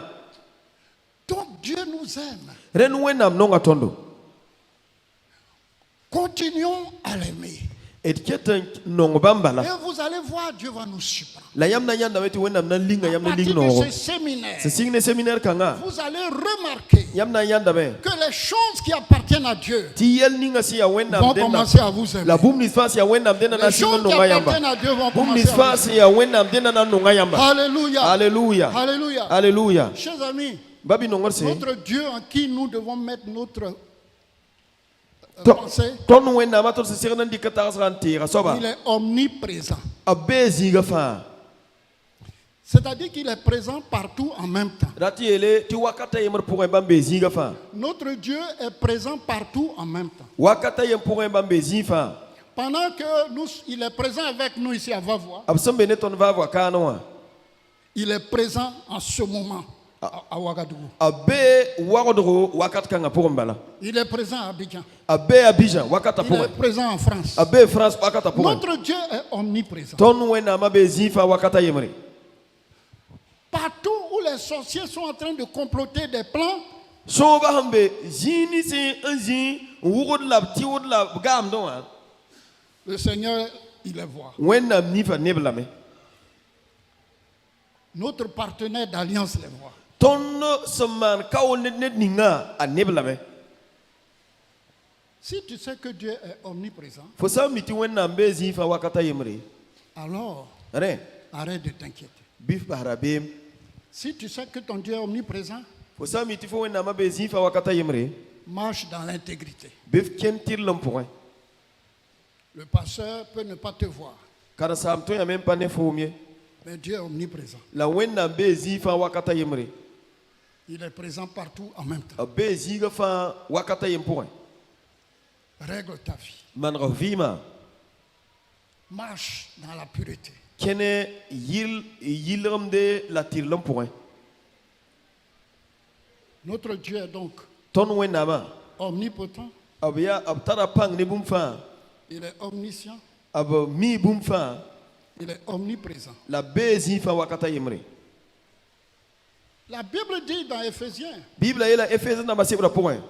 Donc Dieu nous aime. Ren wennam nonga tondo. Continuons à l'aimer. Et keten nongo bambala. Et vous allez voir, Dieu va nous surprendre. La yam na yanda weti wennam na linga À yam na partir ling de no. ce séminaire, Se signe séminaire kanga. vous allez remarquer Yam na yanda be. que les choses qui appartiennent à Dieu Ti yel ninga si ya wennam vont dena. commencer à vous aimer. La boum ni fasi ya wennam dena na Les singa choses qui nonga yamba. appartiennent à Dieu vont Boum ni commencer à vous aimer. fasi ya wennam dena na nonga yamba. Alléluia. Alléluia. Alléluia. Alléluia. Chers amis, Babi nongor se. notre Dieu en qui nous devons mettre notre To- pensée, Ton wennam ator se sirna di katas rantira soba. il est omniprésent. Abe zinga fa. C'est-à-dire qu'il est présent partout en même temps. Rati ele ti wakata yemer pour un bambe zinga fa. Notre Dieu est présent partout en même temps. Wakata yem pour un bambe zinfa. Pendant que il est présent avec nous ici à Vavois, Absam bene ton va wakanoa. il est présent en ce moment à Ouagadougou. Abe wagodro wakat kanga pour mbala. Il est présent à Abidjan. Abe Abidjan wakata Il pour. est présent en France. Abe France wakata pour. Notre Dieu est omniprésent. Ton wena mabe zinfa wakata yemre. Partout où les sorciers sont en train de comploter des plans, So ba hambe zini se anzi wugod la ti wod la gam don an. le Seigneur, il les voit. Wena nifa neblame. Notre partenaire d'alliance les voit. Ton seman kaw net ninga a neblame. Si tu sais que Dieu est omniprésent, Fo sa miti wena mbe zinfa wakata yemre. alors Re arrête de t'inquiéter. bif bahrabem. Si tu sais que ton Dieu est omniprésent, Fo sa mi ti fo wenda ma be zifa wakata yemre. Marche dans l'intégrité. Bef ken tir l'empoint. Le pasteur peut ne pas te voir, Kada sam to ya même pas ne fo mieux. mais Dieu est omniprésent. La wenda be zifa wakata yemre. Il est présent partout en même temps. A be ziga fa wakata yempoint. Règle ta vie. Man ravima. Marche dans la pureté. Kene yilramde la tir l'empoint. Notre Dieu est donc Ton wenda ma. omnipotent, Abya abtara pang ne bum fa. il est omniscient, Ab mi bum fa. il est omniprésent. La be zifa wakata yemre. La Bible dit dans Éphésiens, Bible ela Ephésiens na basibra point.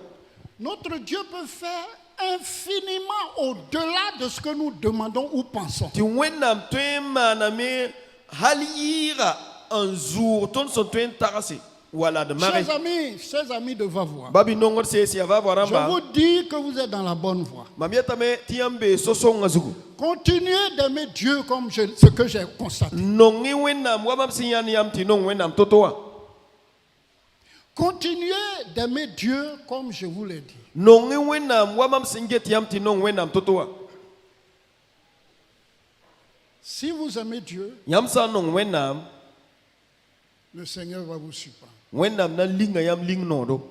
notre Dieu peut faire infiniment au-delà de ce que nous demandons ou pensons. Ti wennam twen maname halira un jour ton son twen tarasi wala de mari. Chers amis de Vavoie, Babi nongor se va je waramba. vous dis que vous êtes dans la bonne voie. Mamiata me tiambe sosong azugu. Continuez d'aimer Dieu comme ce que j'ai constaté. Nongi wennam wamam sinyani yam ti nong wennam totoa. Continuez d'aimer Dieu comme je vous l'ai dit. Nongi wennam wamam singet yam ti nong wennam totoa. Si vous aimez Dieu, Yam sa nong wennam le Seigneur va vous surprendre. wennam na linga yam ling nodo.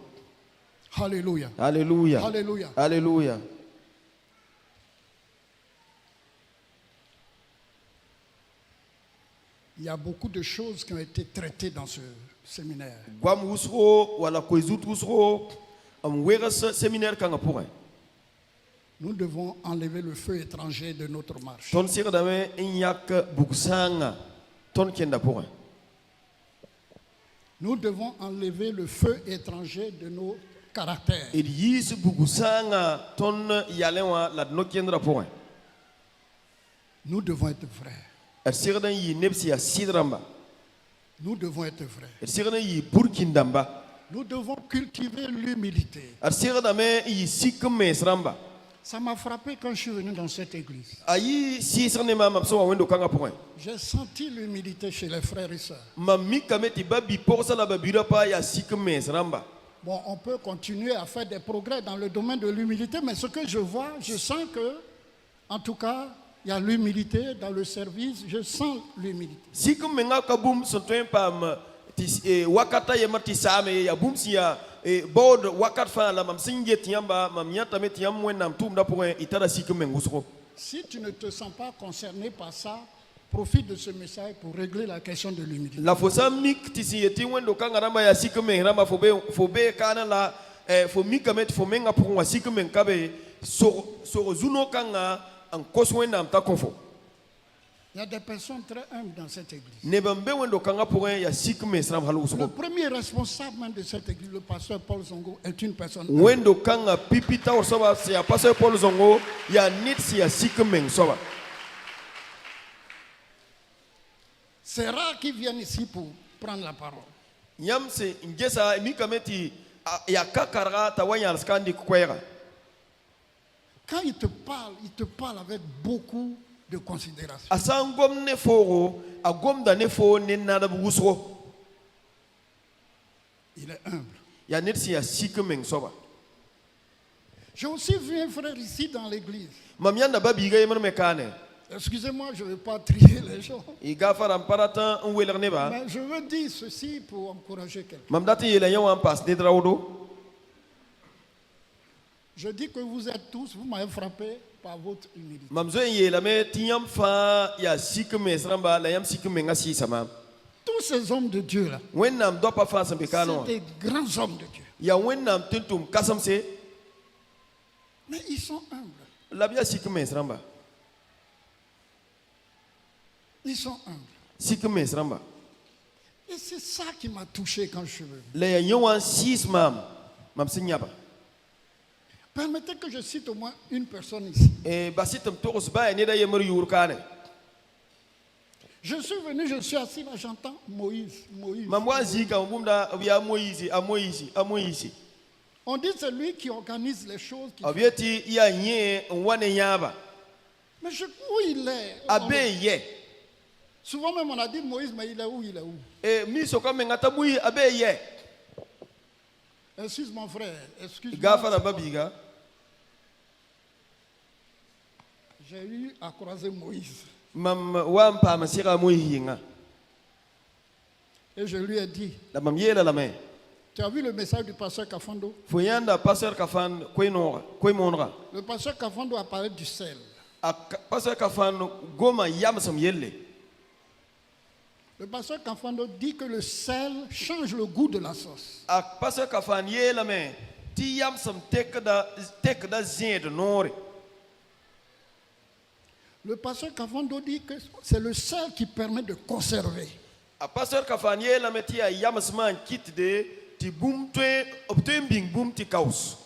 Alléluia. Alléluia. Alléluia. Alléluia. Il y a beaucoup de choses qui ont été traitées dans ce séminaire. Guam usro wala koizut usro am weras séminaire kanga point. Nous devons enlever le feu étranger de notre marche. Ton sir dame inyak buksanga ton kenda point. Nous devons enlever le feu étranger de nos caractères. Il yis bukusanga ton yalewa la no kendra point. Nous devons être vrais. Er sir dan yi nepsi ya sidrama. Nous devons être vrais. Er sir dan yi burkindamba. Nous devons cultiver l'humilité. Er sir dame yi sikme sramba. Ça m'a frappé quand je suis venu dans cette église. Ayi si srne ma mapso wa wendo kanga point. J'ai senti l'humilité chez les frères et sœurs. Mammi kameti babi porsa la babira pa ya sikme sramba. Bon, on peut continuer à faire des progrès dans le domaine de l'humilité, mais ce que je vois, je sens que, en tout cas, il y a l'humilité dans le service. Je sens l'humilité. Sikme nga kabum sontwen pam wakata ye mati same ya bum sia bod wakat fa la mam singe tiamba mam nyata met yam wenam tum da pour itara sikme ngusro. Si tu ne te sens pas concerné par ça, profite de ce message pour régler la question de l'humilité. La fosa mik tisi yeti wendo kanga ramba ya sikme ramba fobe kana la fo mikamet fo menga pour wa sikme kabe so zuno kanga en koswena ta confo. Il y a des personnes très humbles dans cette église. Nebambe wendo kanga pour ya sikme sram halu Le so. premier responsable même de cette église, le pasteur Paul Zongo, est une personne humble. Wendo kanga pipita osoba c'est ya pasteur Paul Zongo ya nit si ya sikme soba. C'est rare qu'ils viennent ici pour prendre la parole. Yam se ngesa mikameti ya kakara tawanya skandi kwera. Quand il te parle avec beaucoup de considération. Asangom ne foro agom da ne fo ne nada bugusro. Il est humble. Ya nit si ya sikme soba. J'ai aussi vu un frère ici dans l'église. Mamianda babiga yemer mekane. Excusez-moi, je ne veux pas trier les gens. Iga faram parata un weler neba. Mais je veux dire ceci pour encourager quelqu'un. Mamdati yela yawan pas ne draodo. Je dis que vous êtes tous, vous m'avez frappé par votre humilité. Mamzo yela me tiam fa ya sikme sramba la yam sikme ngasi sama. Tous ces hommes de Dieu là, Wennam do pa fa sambe c'est kano. des grands hommes de Dieu. Ya wennam tuntum kasamse Mais ils sont humbles. labia sikme sramba. Ils sont humbles. Sikme sramba. Et c'est ça qui m'a touché quand je suis venu. Le ya yawan sis mam sinyaba. Permettez que je cite au moins une personne ici. E basitam toros ba ne da yemer yurkane. Je suis venu, je suis assis là, j'entends Moïse, Moïse. Mamwazi ka mbumda ya Moïse. On dit c'est lui qui organise les choses. Abieti ya nye wane yaba. Mais où il est? Abe ye. Souvent même on a dit Moïse, mais il est où? Il est où? E miso kama ngatabuyi abe ye. Excuse mon frère, excuse-moi. Gafara babiga. J'ai eu à croiser Moïse. Mam wampa masira moyinga. Et je lui ai dit, La mam yela la main. tu as vu le message du pasteur Kafando? Foyanda passer kafan koy monra. Le pasteur Kafando a parlé du sel. Passer kafan goma yam sam yelle. Le pasteur Kafando dit que le sel change le goût de la sauce. Passer kafan yela main. Ti yam sam tek da zin de nore. Le pasteur Kafando dit que c'est le sel qui permet de conserver. A passer kafan yela meti ya yam sman kit de ti boom twe obtain bing boom ti kaus.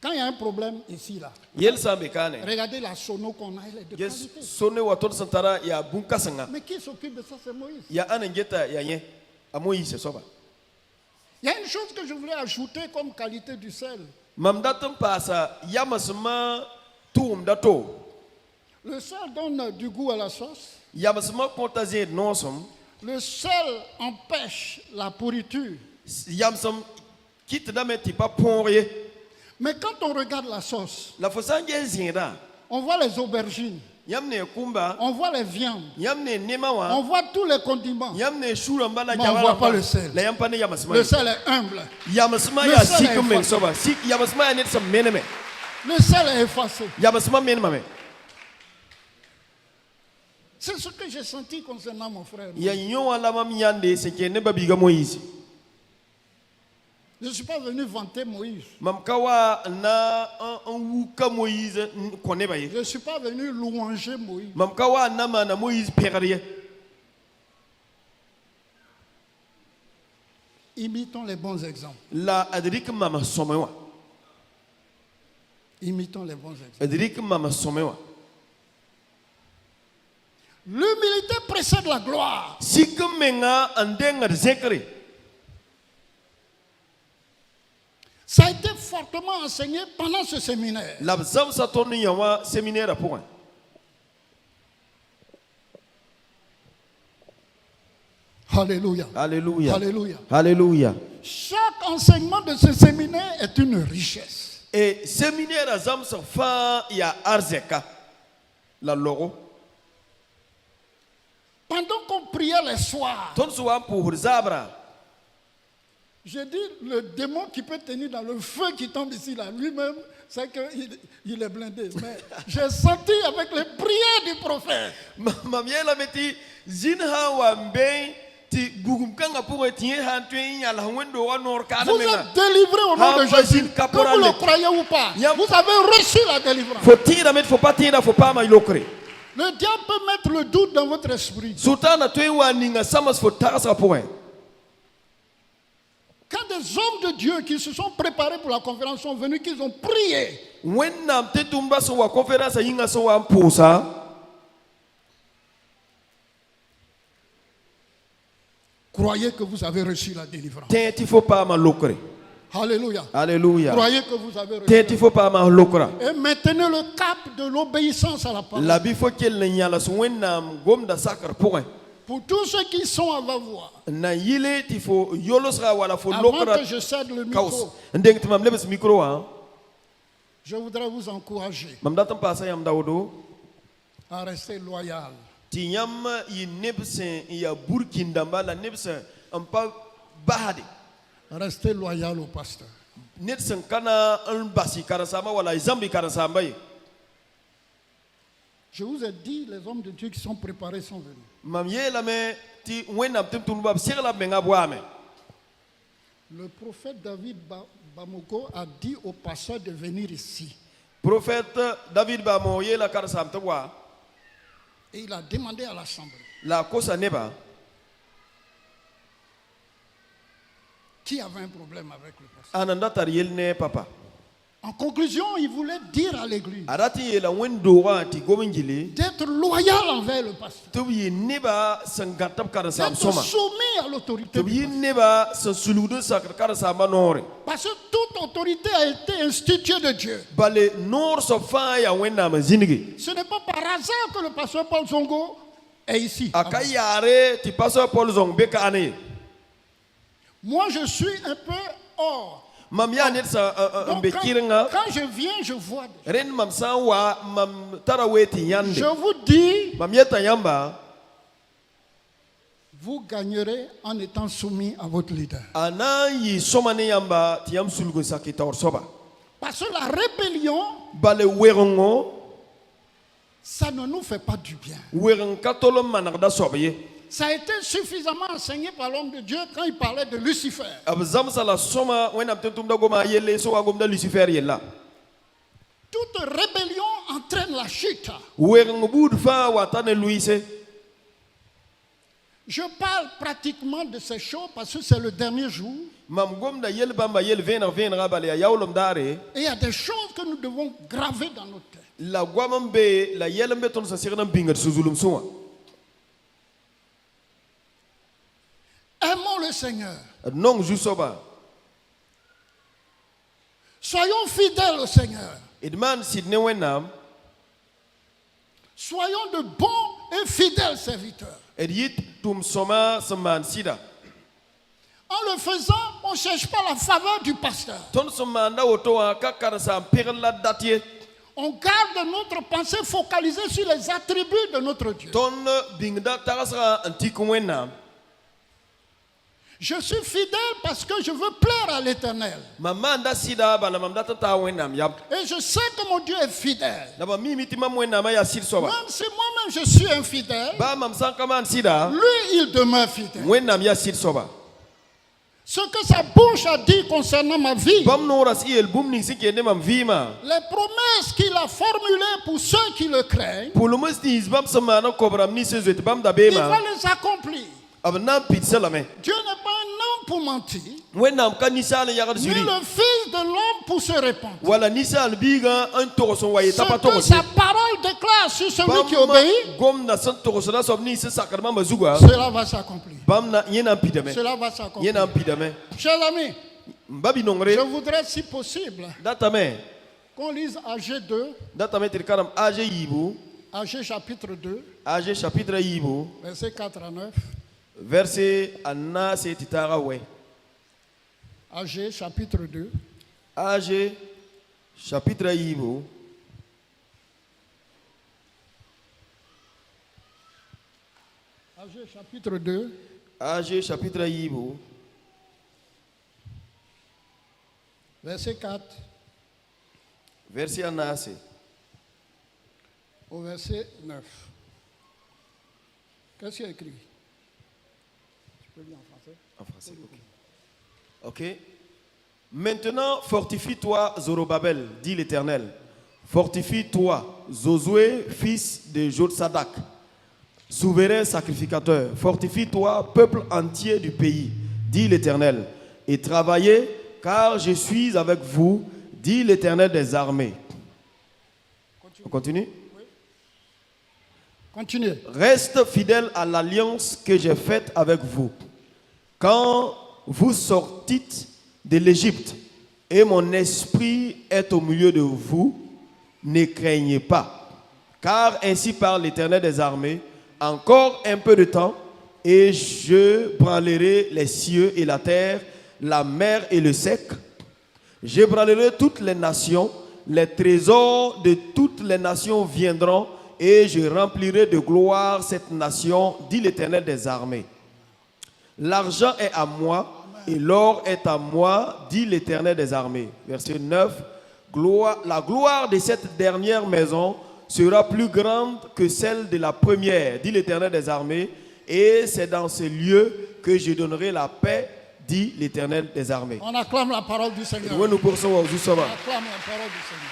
Quand il y a un problème ici, là, Yel sambe kane. regardez la sono qu'on a, elle est de Yes qualité. sonne waton santara ya bunkasanga. Mais qui s'occupe de ça? C'est Moïse. Ya anengeta ya yen. A Moïse soba. Il y a une chose que je voulais ajouter comme qualité du sel. Mamdatum pasa yamasma tum dato. Le sel donne du goût à la sauce. Yamasma kontazé nosom. Le sel empêche la pourriture. Yamsam kit dameti pa ponrier. Mais quand on regarde la sauce, La fosanje zinda. on voit les aubergines, Yamne kumba. on voit les viandes, Yamne nemawa. on voit tous les condiments. Yamne shuramba la Mais on voit pas le sel. La yampane yamasma. Le sel est humble. Yamasma Le ya sel est sikum men effacé. soba. Sik yamasma net sam meneme. Le sel est effacé. Yamasma menema. C'est ce que j'ai senti concernant mon frère. Ya nyon ala mam yande se ke ne babiga Moïse. Je ne suis pas venu vanter Moïse. Mamkawa na un wuka Moïse kone baye. Je ne suis pas venu louanger Moïse. Mamkawa na mana Moïse perrier. Imitons les bons exemples. La adrik mama somewa. Imitons les bons exemples. Adrik mama somewa. L'humilité précède la gloire. Sikum menga andenga zekre. Ça a été fortement enseigné pendant ce séminaire. La zam sa tonu yawa séminaire pour un. Alléluia. Alléluia. Alléluia. Alléluia. Chaque enseignement de ce séminaire est une richesse. Et séminaire azam sa fa ya arzeka. La loro. Pendant qu'on priait les soirs, Ton soa pour zabra. j'ai dit, le démon qui peut tenir dans le feu qui tombe ici, là, lui-même, c'est qu'il est blindé. Mais j'ai senti avec les prières du prophète. Mamiela meti zinha wa mbe ti gugum kanga pour etie hantwe ya la wendo wa nor kana Vous menga. êtes délivré au nom de Jésus. Que vous le croyez ou pas, vous avez reçu la délivrance. Faut tira met faut pas tira faut pas ma ilokre. Le diable peut mettre le doute dans votre esprit. Sultana twe wa ninga samas faut tarasa pour un. Quand des hommes de Dieu qui se sont préparés pour la conférence sont venus, qu'ils ont prié, When nam te tumba so wa conférence yinga so wa mpusa. croyez que vous avez reçu la délivrance. Tenti faut pas ma lokre. Alléluia. Alléluia. Croyez que vous avez reçu. Tenti faut pas ma lokra. Et maintenez le cap de l'obéissance à la parole. La bi faut qu'elle nyala so when nam gom da sakar pour un. Pour tous ceux qui sont à ma voix, Na yile ti faut yolosra wala faut avant lokra. que je cède le Kaus. micro, Ndeng tu mam lebes micro hein. je voudrais vous encourager Mam datam pasa yam dawdo. à rester loyal. Ti yam yi nebsen ya burkinda mbala nebsen ampa bahade. Restez loyal au pasteur. Netsen kana un basi karasama wala zambi karasamba yi. Je vous ai dit, les hommes de Dieu qui sont préparés sont venus. Mam yela me ti wenam tem tunba sirla menga boame. Le prophète David Bamoko a dit au pasteur de venir ici. Prophète David Bamo yela karasam twa. Et il a demandé à l'assemblée La kosa neba. qui avait un problème avec le pasteur. Ananda tar yelne papa. En conclusion, il voulait dire à l'église Arati yela wendo wa ti gomingili. d'être loyal envers le pasteur. To yi neba sangatab karasam D'être soma. soumis à l'autorité. To du yi pasteur. neba san suludu sakar karasama nore. Parce que toute autorité a été instituée de Dieu. Bale nor so fa ya wenda ma zinigi. Ce n'est pas par hasard que le pasteur Paul Zongo est ici. Akayare ti pastor Paul Zong beka ane. Moi, je suis un peu hors. Mam ya net sa Donc, bekiringa. quand je viens, je vois. Ren mam san wa mam taraweti yande. Je vous dis, Mam yeta yamba. vous gagnerez en étant soumis à votre leader. Ana yi somane yamba tiyam sulgun sakita or soba. Parce que la rébellion, Bale werongo. ça ne nous fait pas du bien. Wereng katolom manarda sobaye. Ça a été suffisamment enseigné par l'homme de Dieu quand il parlait de Lucifer. Abzam sala soma wena mtentumda goma yele so agomda Lucifer yella. Toute rébellion entraîne la chute. Wereng bud fa watane Louise. Je parle pratiquement de ces choses parce que c'est le dernier jour. Mam gomda yel bamba yel vener bale ya yawlom dare. Et il y a des choses que nous devons graver dans notre tête. La guamambe la yelembe ton sa sirna bingat suzulum soa. Aimons le Seigneur. Non jusoba. Soyons fidèles au Seigneur. Idman sidne wenam. Soyons de bons et fidèles serviteurs. Edit tum soma seman sida. En le faisant, on ne cherche pas la faveur du pasteur. Ton somanda otoa kakara sa perla datie. On garde notre pensée focalisée sur les attributs de notre Dieu. Ton bingda tarasra antikwena. Je suis fidèle parce que je veux plaire à l'Éternel. Mamanda sida bala mamda tata wenam yab. Et je sais que mon Dieu est fidèle. Naba mimi timam wenam ya sir soba. Même si moi-même je suis infidèle, Ba mam sankaman sida. lui il demeure fidèle. Wenam ya sir soba. Ce que sa bouche a dit concernant ma vie, Bam noras iel bum ning sikene mam vima. les promesses qu'il a formulées pour ceux qui le craignent, Pour le most is bam samana kobram ni sezet bam da il va bema. les accomplir. Abnam pitselame. Dieu n'est pas un homme pour mentir, Wenam kanisale yagar ni suri. le fils de l'homme pour se répandre. Wala nisal biga un toroson waye Ce tapa que torosi. sa parole déclare sur celui qui obéit, Gom na sant torosona somni se sakarma mazuga. cela va s'accomplir. Bam na yena pidame. Cela va s'accomplir. Yena pidame. Chers amis, Mbabi je nongre. voudrais, si possible, Datame. qu'on lise AG 2, Datame tirkaram AG yibu. AG chapitre 2, AG chapitre yibu. versets 4 à 9. Verset anna se titara we. AG chapitre 2, AG chapitre yibu. AG chapitre 2, AG chapitre yibu. verset 4 Verset anna se. au verset 9. Qu'est-ce qu'il y a écrit? Tu peux lire en français? En français, ok. Ok. Maintenant, fortifie-toi, Zorobabel, dit l'Éternel. Fortifie-toi, Josué, fils de Jotsadak, souverain sacrificateur. Fortifie-toi, peuple entier du pays, dit l'Éternel. Et travaillez, car je suis avec vous, dit l'Éternel des armées. On continue? Continuez. Reste fidèle à l'alliance que j'ai faite avec vous. Quand vous sortîtes de l'Égypte et mon esprit est au milieu de vous, ne craignez pas. Car ainsi parle l'Éternel des armées, encore un peu de temps et je branlerai les cieux et la terre, la mer et le sec. Je branlerai toutes les nations, les trésors de toutes les nations viendront et je remplirai de gloire cette nation, dit l'Éternel des armées. L'argent est à moi et l'or est à moi, dit l'Éternel des armées. Verset 9. La gloire de cette dernière maison sera plus grande que celle de la première, dit l'Éternel des armées. Et c'est dans ce lieu que je donnerai la paix, dit l'Éternel des armées. On acclame la parole du Seigneur. Nous poursuivons au Zousama. On acclame la parole du Seigneur.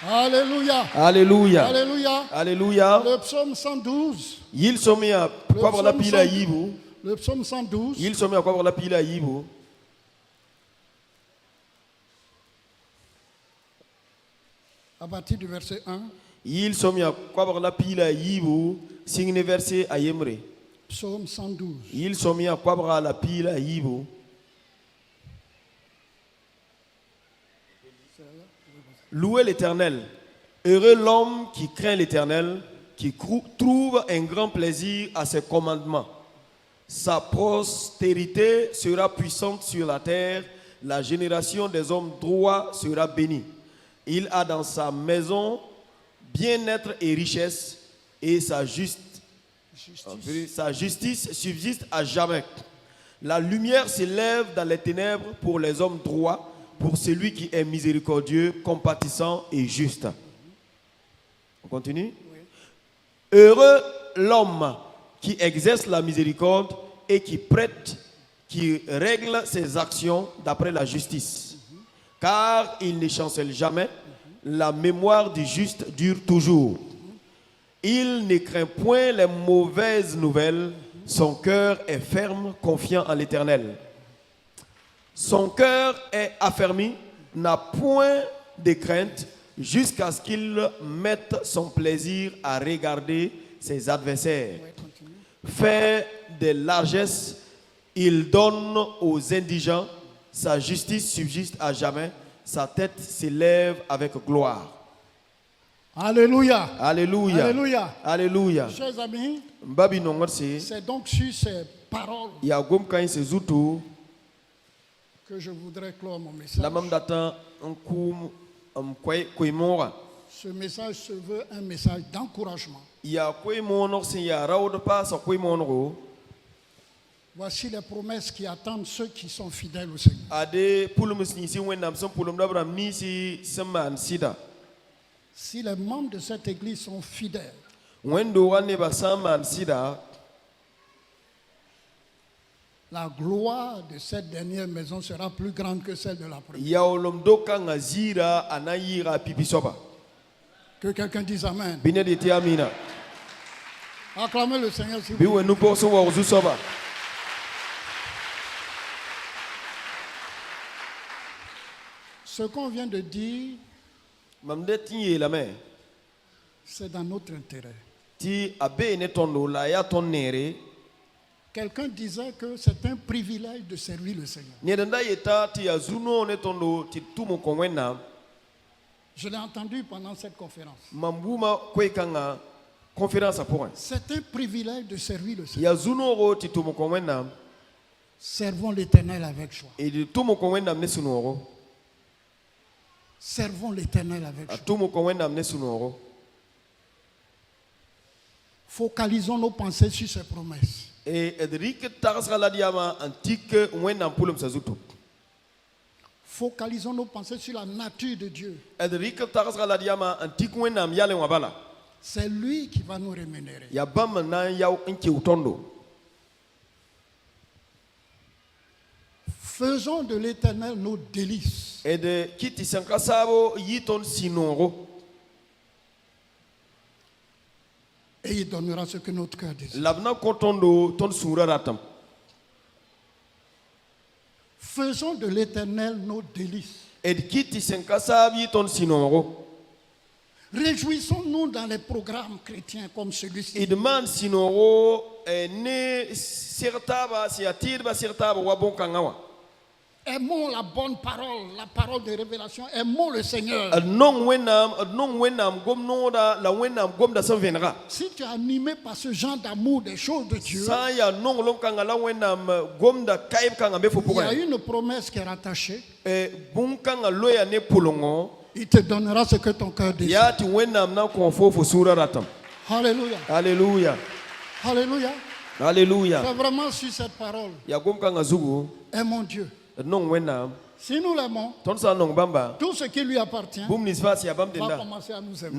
Alléluia. Alléluia. Alléluia. Alléluia. Le psaume 112. Il sommet à quoi la pile à Yibu. Le psaume 112. Il sommet à quoi la pile à Yibu. À partir du verset 1. Il sommet à quoi la pile à Yibu. Signe verset à Yemre. Psaume 112. Il sommet à quoi la pile à Yibu. Louez l'Éternel. Heureux l'homme qui craint l'Éternel, qui trouve un grand plaisir à ses commandements. Sa postérité sera puissante sur la terre. La génération des hommes droits sera bénie. Il a dans sa maison bien-être et richesse, et sa justice subsiste à jamais. La lumière s'élève dans les ténèbres pour les hommes droits, pour celui qui est miséricordieux, compatissant et juste. On continue? Oui. Heureux l'homme qui exerce la miséricorde et qui prête, qui règle ses actions d'après la justice. Car il ne chancelle jamais, la mémoire du juste dure toujours. Il ne craint point les mauvaises nouvelles, son cœur est ferme, confiant en l'Éternel. Son cœur est affermi, n'a point de crainte, jusqu'à ce qu'il mette son plaisir à regarder ses adversaires. Fait de largesses, il donne aux indigents, sa justice subsiste à jamais, sa tête s'élève avec gloire. Alléluia. Alléluia. Alléluia. Alléluia. Chers amis, c'est donc sur ces paroles que je voudrais clore mon message. Ce message se veut un message d'encouragement. Voici les promesses qui attendent ceux qui sont fidèles au Seigneur. Si les membres de cette église sont fidèles, la gloire de cette dernière maison sera plus grande que celle de la première. Que quelqu'un dise Amen. Acclamez le Seigneur s'il vous plaît. Ce qu'on vient de dire, c'est dans notre intérêt. Quelqu'un disait que c'est un privilège de servir le Seigneur. Je l'ai entendu pendant cette conférence. C'est un privilège de servir le Seigneur. Servons l'Éternel avec joie. Servons l'Éternel avec joie. Focalisons nos pensées sur ses promesses. Focalisons nos pensées sur la nature de Dieu. C'est lui qui va nous rémunérer. Faisons de l'Éternel nos délices. Et il donnera ce que notre cœur désire. Faisons de l'Éternel nos délices. Réjouissons-nous dans les programmes chrétiens comme celui-ci. Aimons la bonne parole, la parole de révélation. Aimons le Seigneur. Si tu es animé par ce genre d'amour des choses de Dieu, il y a une promesse qui est rattachée. Il te donnera ce que ton cœur désire. Alléluia. Alléluia. Alléluia. Alléluia. C'est vraiment sur cette parole. Aimons Dieu. Si nous l'aimons, tout ce qui lui appartient va commencer à nous aimer.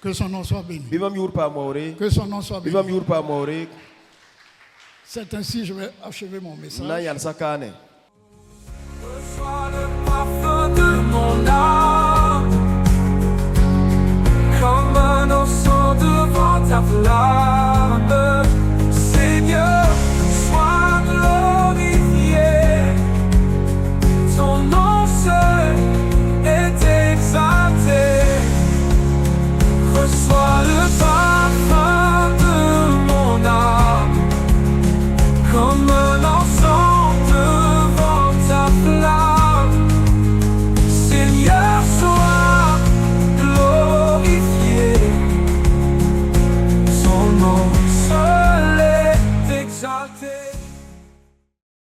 Que son nom soit béni. Que son nom soit béni. C'est ainsi que je vais achever mon message. Reçois le parfum de mon âme, comme un encens devant ta flamme.